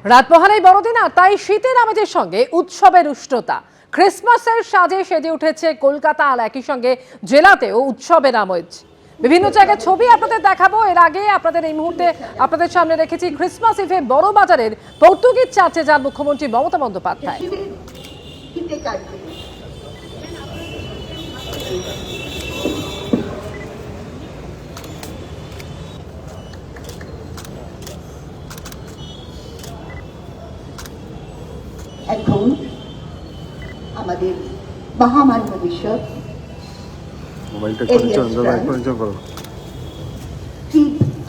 রাত পোহালেই বড়দিন, আর তাই শীতের আমেজের সঙ্গে উৎসবের উষ্ণতা। ক্রিসমাসের সাজে সেজে উঠেছে কলকাতা, আর একই সঙ্গে জেলাতেও উৎসবের আমেজ। বিভিন্ন জায়গায় ছবি আপনাদের দেখাবো। এর আগে আপনাদের এই মুহূর্তে আপনাদের সামনে রেখেছি ক্রিসমাস ইভে বড় বাজারের পর্তুগিজ চার্চে যান মুখ্যমন্ত্রী মমতা বন্দ্যোপাধ্যায়। এখন আমাদের মহামান্য বিষয়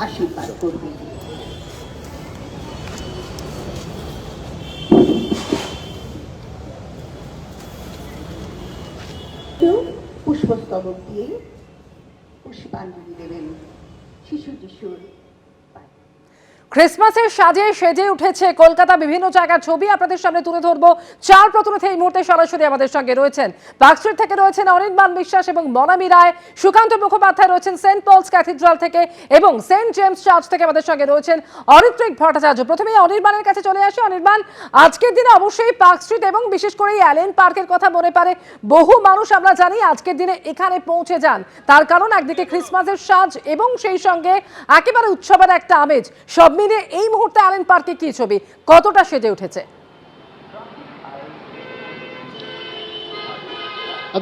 আশীর্বাদ করবেন। পুষ্পস্তবক দিয়ে পুষ্পাঞ্জলি দেবেন শিশু যিশুর। ক্রিসমাসের সাজে সেজে উঠেছে কলকাতা, বিভিন্ন জায়গার ছবি আপনাদের সামনে তুলে ধরবো। চার প্রতিনিধি এই মুহূর্তে সরাসরি আমাদের সঙ্গে রয়েছেন। পার্কস্ট্রিট থেকে রয়েছেন অনির্বাণ বিশ্বাস এবং মনামি রায়, সুকান্ত মুখোপাধ্যায় রয়েছেন সেন্ট পলস ক্যাথিড্রাল থেকে, এবং সেন্ট জেমস চার্চ থেকে আমাদের সঙ্গে রয়েছেন অরিত্রিক ভট্টাচার্য। প্রথমেই অনির্বাণের কাছে চলে আসি। অনির্বাণ, আজকের দিনে অবশ্যই পার্কস্ট্রিট এবং বিশেষ করে অ্যালেন পার্কের কথা মনে পারে বহু মানুষ, আমরা জানি আজকের দিনে এখানে পৌঁছে যান। তার কারণ একদিকে ক্রিসমাসের সাজ এবং সেই সঙ্গে একেবারে উৎসবের একটা আমেজ। সব মিলিয়ে এই মুহূর্তে অ্যালেন পার্কে কি ছবি, কতটা সেজে উঠেছে?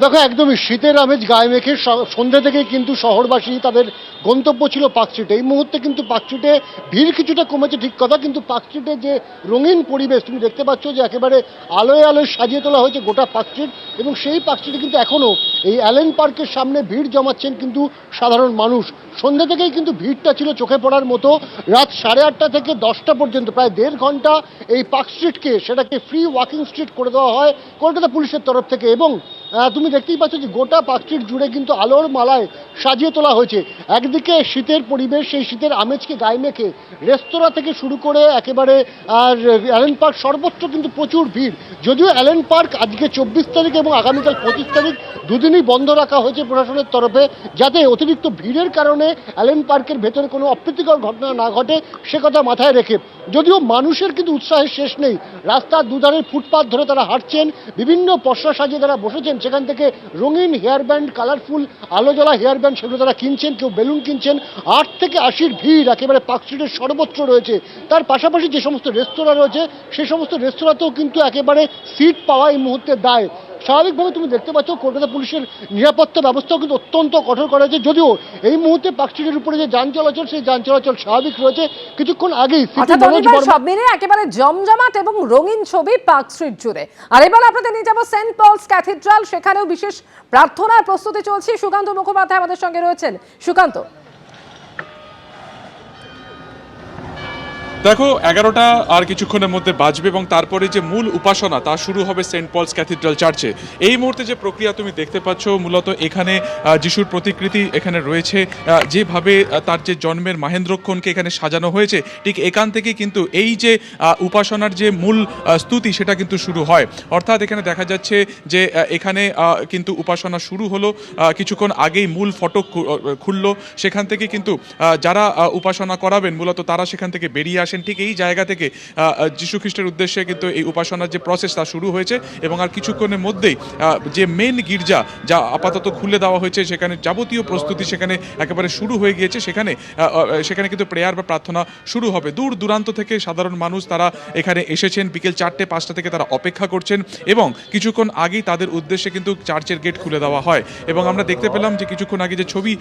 দেখো, একদমই শীতের আমেজ গায়ে মেখে সন্ধ্যা থেকে কিন্তু শহরবাসী তাদের গন্তব্য ছিল পার্কস্ট্রিটে। এই মুহূর্তে কিন্তু পার্কস্ট্রিটে ভিড় কিছুটা কমেছে, ঠিক কথা, কিন্তু পার্কস্ট্রিটে যে রঙিন পরিবেশ তুমি দেখতে পাচ্ছ, যে একেবারে আলোয় আলোয় সাজিয়ে তোলা হয়েছে গোটা পার্কস্ট্রিট, এবং সেই পার্কস্ট্রিটে কিন্তু এখনও এই অ্যালেন পার্কের সামনে ভিড় জমাচ্ছেন কিন্তু সাধারণ মানুষ। সন্ধ্যা থেকেই কিন্তু ভিড়টা ছিল চোখে পড়ার মতো। রাত 8:30 থেকে 10টা পর্যন্ত প্রায় 1.5 ঘন্টা এই পার্কস্ট্রিটকে সেটাকে ফ্রি ওয়াকিং স্ট্রিট করে দেওয়া হয় কলকাতা পুলিশের তরফ থেকে, এবং তুমি দেখতেই পাচ্ছ যে গোটা পার্কস্ট্রিট জুড়ে কিন্তু আলোর মালায় সাজিয়ে তোলা হয়েছে। একদিকে শীতের পরিবেশ, সেই শীতের আমেজকে গায়ে মেখে রেস্তোরাঁ থেকে শুরু করে একেবারে অ্যালেন পার্ক সর্বত্র কিন্তু প্রচুর ভিড়। যদিও অ্যালেন পার্ক আজকে 24 তারিখ এবং আগামীকাল 25 তারিখ দুদিনই বন্ধ রাখা হয়েছে প্রশাসনের তরফে, যাতে অতিরিক্ত ভিড়ের কারণে অ্যালেন পার্কের ভেতরে কোনো অপ্রীতিকর ঘটনা না ঘটে সে কথা মাথায় রেখে। যদিও মানুষের কিন্তু উৎসাহের শেষ নেই। রাস্তার দুধারের ফুটপাথ ধরে তারা হাঁটছেন, বিভিন্ন পসরা সাজিয়ে তারা বসেছেন, সেখান থেকে রঙিন হেয়ার ব্যান্ড, কালারফুল আলো জ্বলা হেয়ার ব্যান্ড সেগুলো তারা কিনছেন, কেউ বেলুন কিনছেন। 8 থেকে 80 ভিড় একেবারে পার্কস্ট্রিটের সর্বত্র রয়েছে। তার পাশাপাশি যে সমস্ত রেস্তোরাঁ রয়েছে সেই সমস্ত রেস্তোরাঁতেও কিন্তু একেবারে সিট পাওয়া এই মুহূর্তে দায়। স্বাভাবিকভাবে তুমি দেখতে পাচ্ছ কলকাতা পুলিশের নিরাপত্তা ব্যবস্থাও কিন্তু অত্যন্ত কঠোর করা হয়েছে। যদিও এই মুহূর্তে পার্কস্ট্রিটের উপরে যে যান চলাচল, সেই যান চলাচল স্বাভাবিক রয়েছে। কিছুক্ষণ আগেই সব মিলে একেবারে জমজমাট এবং রঙিন ছবি পার্কস্ট্রিট জুড়ে। আর এবার আপনাদের নিয়ে যাবো সেন্ট পলস ক্যাথিড্রাল, সেখানেও বিশেষ প্রার্থনার প্রস্তুতি চলছে। সুকান্ত মুখোপাধ্যায় আমাদের সঙ্গে রয়েছেন। সুকান্ত, দেখো, 11টা আর কিছুক্ষণের মধ্যে বাজবে এবং তারপরে যে মূল উপাসনা তা শুরু হবে সেন্ট পলস ক্যাথিড্রাল চার্চে। এই মুহূর্তে যে প্রক্রিয়া তুমি দেখতে পাচ্ছ, মূলত এখানে যিশুর প্রতিকৃতি এখানে রয়েছে, যেভাবে তার যে জন্মের মাহেন্দ্রক্ষণকে এখানে সাজানো হয়েছে, ঠিক এখান থেকে কিন্তু এই যে উপাসনার যে মূল স্তুতি সেটা কিন্তু শুরু হয়। অর্থাৎ এখানে দেখা যাচ্ছে যে এখানে কিন্তু উপাসনা শুরু হলো, কিছুক্ষণ আগেই মূল ফটক খুললো, সেখান থেকে কিন্তু যারা উপাসনা করাবেন মূলত তারা সেখান থেকে বেরিয়ে আসেন। ঠিক এই জায়গা থেকে যীশু খ্রিস্টের উদ্দেশ্যে কিন্তু এই উপাসনার যে প্রসেস তা শুরু হয়েছে, এবং আর কিছুক্ষণের মধ্যেই যে মেন গির্জা যা আপাতত খুলে দেওয়া হয়েছে, সেখানে যাবতীয় প্রস্তুতি সেখানে একেবারে শুরু হয়ে গিয়েছে। সেখানে কিন্তু প্রেয়ার বা প্রার্থনা শুরু হবে। দূর দূরান্ত থেকে সাধারণ মানুষ তারা এখানে এসেছেন, বিকেল 4টে-5টা থেকে তারা অপেক্ষা করছেন, এবং কিছুক্ষণ আগেই তাদের উদ্দেশ্যে কিন্তু চার্চের গেট খুলে দেওয়া হয়। এবং আমরা দেখতে পেলাম যে কিছুক্ষণ আগে যে ছবি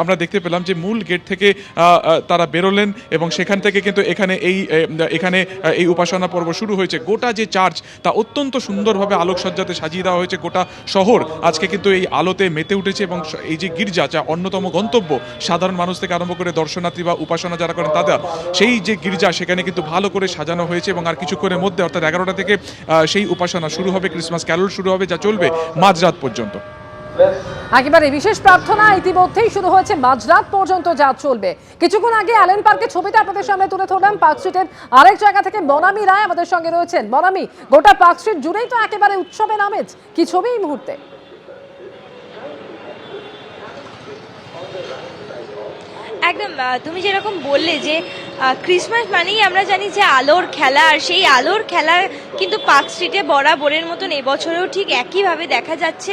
আমরা দেখতে পেলাম যে মূল গেট থেকে তারা বেরোলেন, এবং সেখান থেকে কিন্তু এখানে এই উপাসনা পর্ব শুরু হয়েছে। গোটা যে চার্চ তা অত্যন্ত সুন্দরভাবে আলোকসজ্জাতে সাজিয়ে দেওয়া হয়েছে। গোটা শহর আজকে কিন্তু এই আলোতে মেতে উঠেছে, এবং এই যে গির্জা যা অন্যতম গন্তব্য সাধারণ মানুষ থেকে আরম্ভ করে দর্শনার্থী বা উপাসনা যারা করেন তাদের, সেই যে গির্জা সেখানে কিন্তু ভালো করে সাজানো হয়েছে। এবং আর কিছুক্ষণের মধ্যে অর্থাৎ 11টা থেকে সেই উপাসনা শুরু হবে, ক্রিসমাস ক্যারল শুরু হবে, যা চলবে মাঝরাত পর্যন্ত। একেবারে বিশেষ প্রার্থনা ইতিমধ্যেই শুরু হয়েছে, মাঝরাত পর্যন্ত যা চলবে। কিছুক্ষণ আগে অ্যালেন পার্কের ছবিটা আপনাদের সামনে তুলে ধরলাম। পার্কস্ট্রিটের আরেক জায়গা থেকে মনামি রায় আমাদের সঙ্গে রয়েছেন। মনামি, গোটা পার্কস্ট্রিট জুড়েই তো একেবারে উৎসবের আমেজ, কি ছবি এই মুহূর্তে? একদম তুমি যেরকম বললে যে ক্রিসমাস মানেই আমরা জানি যে আলোর খেলা, আর সেই আলোর খেলার কিন্তু পার্ক স্ট্রিটে বরাবরের মতন এবছরেও ঠিক একইভাবে দেখা যাচ্ছে।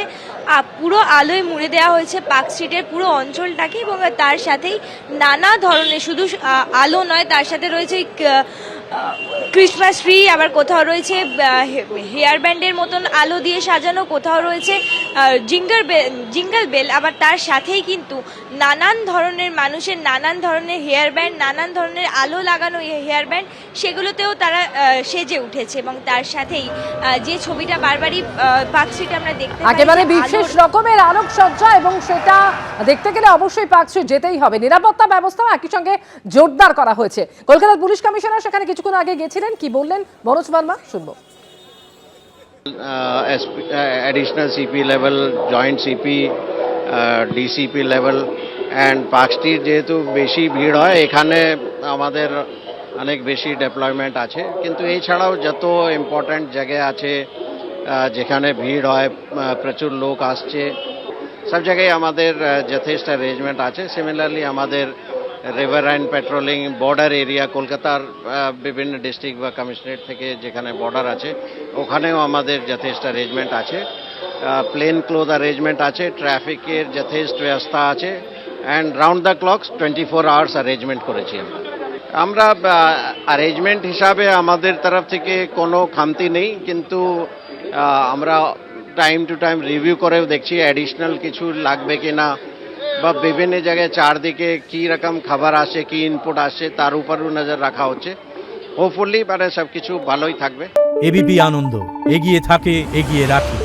পুরো আলোয় মুড়ে দেওয়া হয়েছে পার্ক স্ট্রিটের পুরো অঞ্চলটাকে, এবং তার সাথেই নানা ধরনের শুধু আলো নয়, তার সাথে রয়েছে ক্রিসমাস ট্রি, আবার কোথাও রয়েছে হেয়ার ব্যান্ডের মতন আলো দিয়ে সাজানো, কোথাও রয়েছে জিঙ্গল বেল, আবার তার সাথেই কিন্তু নানান ধরনের মানুষের নানান ধরনের হেয়ার ব্যান্ড, নানান ধরনের আলো লাগানো হেয়ার ব্যান্ড, সেগুলোতেও তারা সেজে উঠেছে। এবং তার সাথেই যে ছবিটা বারবারই পার্ক স্ট্রিটে আমরা দেখতে পাই, একেবারে যে বিশেষ আলোর রকমের আলোকসজ্জা, এবং সেটা দেখতে গেলে অবশ্যই পার্ক স্ট্রিট যেতেই হবে। নিরাপত্তা ব্যবস্থাও একই সঙ্গে জোরদার করা হয়েছে। কলকাতার পুলিশ কমিশনার সেখানে কিছুক্ষণ আগে গেছিলেন, কি বললেন মনোজ বর্মা, শুনবো। additional CP level, joint CP, DCP level and park street যেহেতু বেশি ভিড় হয়, এখানে আমাদের অনেক বেশি ডেপ্লয়মেন্ট আছে। কিন্তু এছাড়াও যত ইম্পর্ট্যান্ট জায়গা আছে যেখানে ভিড় হয়, প্রচুর লোক আসছে, সব জায়গায় আমাদের যথেষ্ট অ্যারেঞ্জমেন্ট আছে। সিমিলারলি আমাদের river and patrolling, border area, কলকাতার বিভিন্ন ডিস্ট্রিক্ট বা কমিশনারেট থেকে যেখানে বর্ডার আছে ওখানেও আমাদের যথেষ্ট অ্যারেঞ্জমেন্ট আছে। প্লেন ক্লোথ অ্যারেঞ্জমেন্ট আছে, ট্রাফিকের যথেষ্ট ব্যবস্থা আছে, and round the clocks 24 hours arrangement করেছি আমরা। অ্যারেঞ্জমেন্ট হিসাবে আমাদের তরফ থেকে কোনো খামতি নেই, কিন্তু আমরা টাইম টু টাইম রিভিউ করেও দেখছি অ্যাডিশনাল কিছু লাগবে কি না, বা বিভিন্ন জায়গায় চারদিকে কী রকম খাবার আসে, কি ইনপুট আসে, তার উপরও নজর রাখা হচ্ছে। হোপফুলি মানে সব কিছু ভালোই থাকবে। এবিপি আনন্দ, এগিয়ে থাকে, এগিয়ে রাখে।